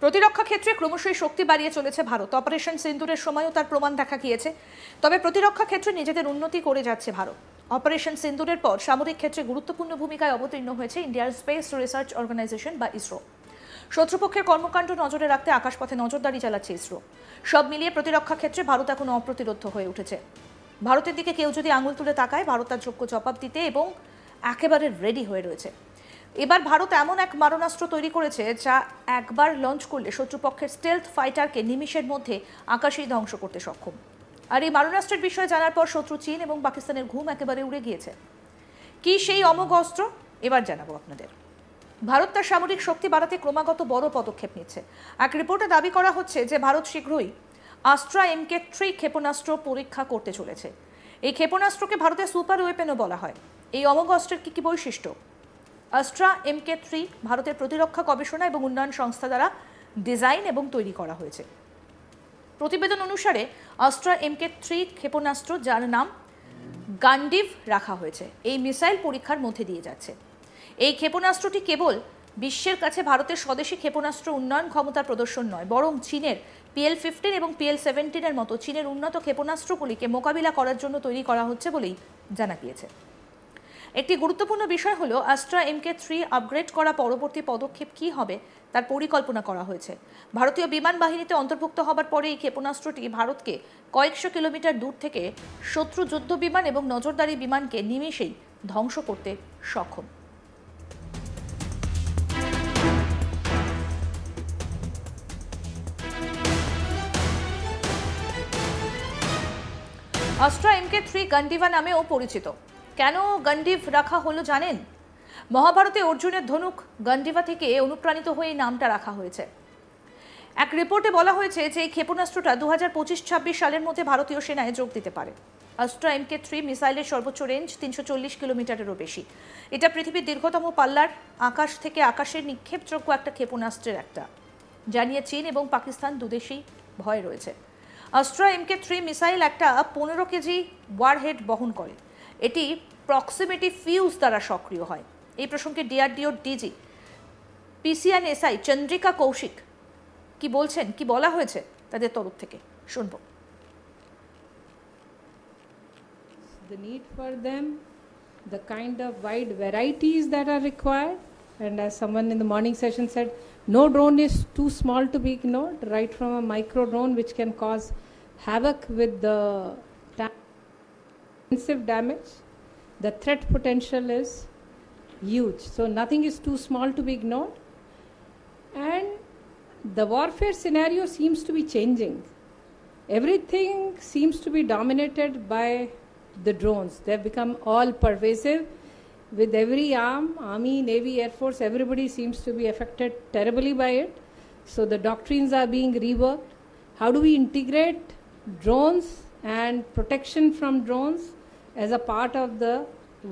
প্রতিরক্ষা ক্ষেত্রে ক্রমশই শক্তি বাড়িয়ে চলেছে ভারত। অপারেশন সিন্দুরের সময়ও তার প্রমাণ দেখা গিয়েছে। তবে প্রতিরক্ষা ক্ষেত্রে নিজেদের উন্নতি করে যাচ্ছে ভারত। অপারেশন সিন্দুরের পর সামরিক ক্ষেত্রে গুরুত্বপূর্ণ ভূমিকায় অবতীর্ণ হয়েছে ইন্ডিয়ার স্পেস রিসার্চ অর্গানাইজেশন বা ইসরো। শত্রুপক্ষের কর্মকাণ্ড নজরে রাখতে আকাশপথে নজরদারি চালাচ্ছে ইসরো। সব মিলিয়ে প্রতিরক্ষা ক্ষেত্রে ভারত এখন অপ্রতিরোধ্য হয়ে উঠেছে। ভারতের দিকে কেউ যদি আঙুল তুলে তাকায়, ভারত তার যোগ্য জবাব দিতে এবং একেবারে রেডি হয়ে রয়েছে। এবার ভারত এমন এক মারণাস্ত্র তৈরি করেছে যা একবার লঞ্চ করলে শত্রুপক্ষের স্টেলথ ফাইটারকে নিমিষের মধ্যে আকাশেই ধ্বংস করতে সক্ষম। আর এই মারণাস্ত্রের বিষয়ে জানার পর শত্রু চীন এবং পাকিস্তানের ঘুম একেবারে উড়ে গিয়েছে। কি সেই অমোঘ অস্ত্র, এবার জানাবো আপনাদের। ভারত তার সামরিক শক্তি বাড়াতে ক্রমাগত বড় পদক্ষেপ নিচ্ছে। এক রিপোর্টে দাবি করা হচ্ছে যে ভারত শীঘ্রই আস্ত্রা MK3 ক্ষেপণাস্ত্র পরীক্ষা করতে চলেছে। এই ক্ষেপণাস্ত্রকে ভারতের সুপার ওয়েপেনও বলা হয়। এই অমোঘ অস্ত্রের কি কি বৈশিষ্ট্য? আস্ত্রা MK3 ভারতের প্রতিরক্ষা গবেষণা এবং উন্নয়ন সংস্থা দ্বারা ডিজাইন এবং তৈরি করা হয়েছে। প্রতিবেদন অনুসারে আস্ত্রা MK3 ক্ষেপণাস্ত্র, যার নাম গান্ডিভ রাখা হয়েছে, এই মিসাইল পরীক্ষার মধ্যে দিয়ে যাচ্ছে। এই ক্ষেপণাস্ত্রটি কেবল বিশ্বের কাছে ভারতের স্বদেশী ক্ষেপণাস্ত্র উন্নয়ন ক্ষমতার প্রদর্শন নয়, বরং চীনের PL-15 এবং PL-17 এর মতো চীনের উন্নত ক্ষেপণাস্ত্রগুলিকে মোকাবিলা করার জন্য তৈরি করা হচ্ছে বলেই জানা গিয়েছে। একটি গুরুত্বপূর্ণ বিষয় হলো আস্ত্রা MK3 আপগ্রেড করা পরবর্তী পদক্ষেপ কি হবে তার পরিকল্পনা করা হয়েছে। ভারতীয় বিমান বাহিনীতে অন্তর্ভুক্ত হবার পরে এই ক্ষেপণাস্ত্রটি ভারতকে কয়েকশো কিলোমিটার দূর থেকে শত্রু যুদ্ধ বিমান এবং নজরদারি বিমানকে নিমেষেই ধ্বংস করতে সক্ষম। আস্ত্রা MK3 গান্ডিভা নামেও পরিচিত। কেন গান্ডিভ রাখা হলো জানেন? মহাভারতে অর্জুনের ধনুক গান্ডিভা থেকে অনুপ্রাণিত হয়ে নামটা রাখা হয়েছে। এক রিপোর্টে বলা হয়েছে যে এই ক্ষেপণাস্ত্রটা 2025-26 সালের মধ্যে ভারতীয় সেনায় যোগ দিতে পারে। আস্ত্রা MK3 মিসাইলের সর্বোচ্চ রেঞ্জ 340 কিলোমিটারেরও বেশি। এটা পৃথিবীর দীর্ঘতম পাল্লার আকাশ থেকে আকাশের নিক্ষেপযোগ্য একটা ক্ষেপণাস্ত্রের একটা, জানিয়ে চীন এবং পাকিস্তান দুদেশেই ভয় রয়েছে। আস্ত্রা MK3 মিসাইল একটা 15 কেজি ওয়ারহেড বহন করে। এটি প্রক্সিমিটি ফিউজ দ্বারা সক্রিয় হয়। এই প্রসঙ্গে DRDO DG PCNSI Chandrika Kaushik কি বলছেন, কি বলা হয়েছে তাদের তরফ থেকে শুনবো। The need for them, the kind of wide varieties that are required, and as someone in the morning session said, no drone is too small to be ignored, right from a micro drone which can cause havoc with the extensive damage. The threat potential is huge, so nothing is too small to be ignored. And the warfare scenario seems to be changing. Everything seems to be dominated by the drones. They've become all pervasive. With every army, navy, air force, everybody seems to be affected terribly by it. So the doctrines are being reworked. How do we integrate drones and protection from drones as a part of the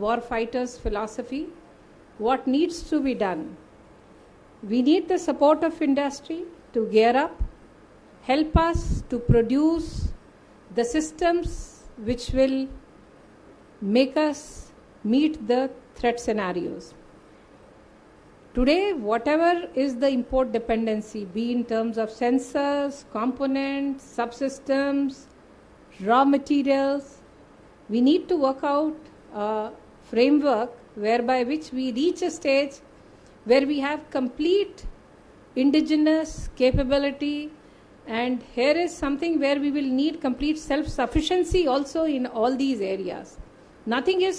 warfighters' philosophy? What needs to be done? We need the support of industry to gear up, help us to produce the systems which will make us meet the threat scenarios. Today, whatever is the import dependency, be in terms of sensors, components, subsystems, raw materials, we need to work out a framework whereby which we reach a stage where we have complete indigenous capability, and here is something where we will need complete self-sufficiency also in all these areas. Nothing is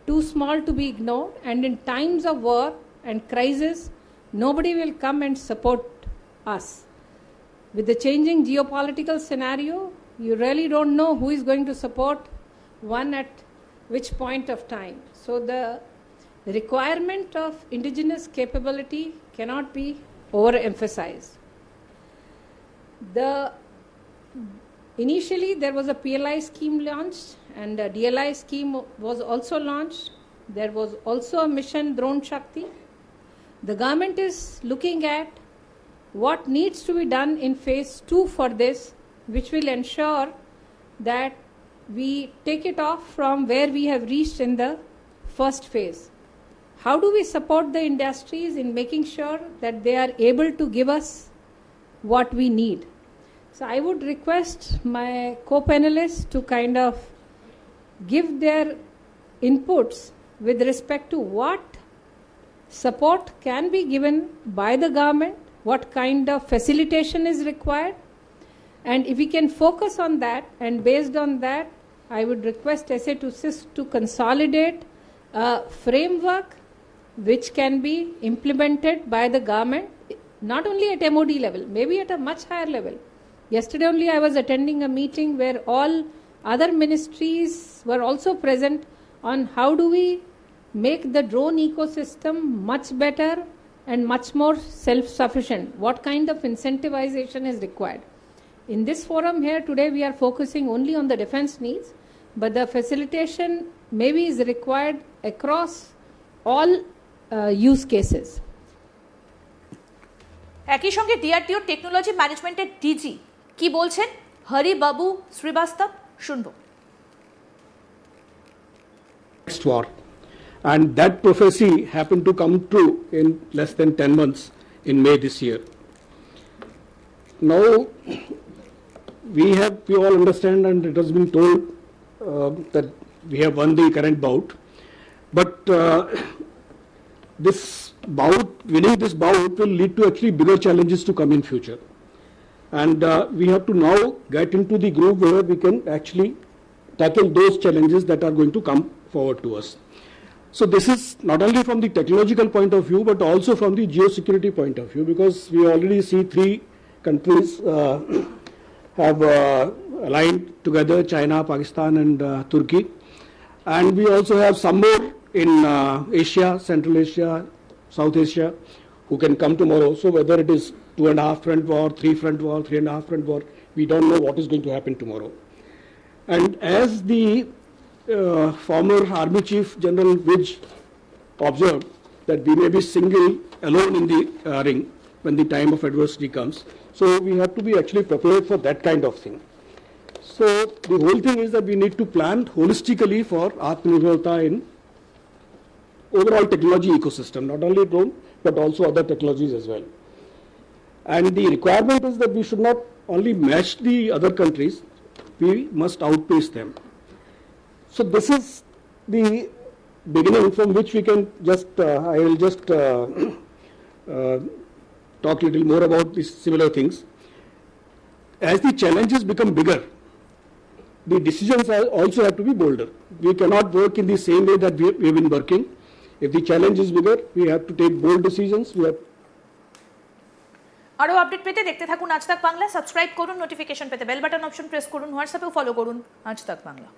too small to be ignored, and in times of war and crisis, nobody will come and support us. With the changing geopolitical scenario, you really don't know who is going to support one at which point of time. So the requirement of indigenous capability cannot be overemphasized. Initially, there was a PLI scheme launched, and a DLI scheme was also launched. There was also a mission Drone Shakti. The government is looking at what needs to be done in phase 2 for this, which will ensure that we take it off from where we have reached in the first phase. How do we support the industries in making sure that they are able to give us what we need. So I would request my co-panelists to kind of give their inputs with respect to what support can be given by the government, what kind of facilitation is required, and if we can focus on that, and based on that, I would request SA to SIS to consolidate a framework which can be implemented by the government, not only at MOD level, maybe at a much higher level. Yesterday only I was attending a meeting where all other ministries were also present on how do we make the drone ecosystem much better and much more self-sufficient. What kind of incentivization is required? In this forum here today we are focusing only on the defense needs, but the facilitation maybe is required across all use cases. একই সঙ্গে DRDO technology ম্যানেজমেন্টের DG কি বলছেন হরি বাবু শ্রীবাস্তব শুনবো। Next war, and that prophecy happened to come true in less than 10 months in May this year. Now we all understand, and it has been told that we have won the current bout, but winning this bout will lead to actually bigger challenges to come in future, and we have to now get into the groove where we can actually tackle those challenges that are going to come forward to us. So this is not only from the technological point of view, but also from the geosecurity point of view, because we already see 3 countries have aligned together, China, Pakistan and Turkey, and we also have some more in Asia, Central Asia, South Asia, who can come tomorrow. So whether it is 2.5 front war, 3 front war, 3.5 front war, we don't know what is going to happen tomorrow. And as the former Army Chief General Wij observed, that we may be single alone in the ring when the time of adversity comes. So we have to be actually prepared for that kind of thing. So the whole thing is that we need to plan holistically for Atmanirbharta in overall technology ecosystem, not only drone, but also other technologies as well. And the requirement is that we should not only match the other countries, we must outpace them. So this is the beginning from which we can just, I will just talk a little more about these similar things. As the challenges become bigger, the decisions also have to be bolder. We cannot work in the same way that we have been working. If the challenge is bigger, we have to take bold decisions. আরো update পেতে দেখতে থাকুন আজ তাক Bangla, subscribe করুন, notification পেতে bell button option press করুন, হোয়াটসঅ্যাপেও follow করুন আজ তাক বাংলা।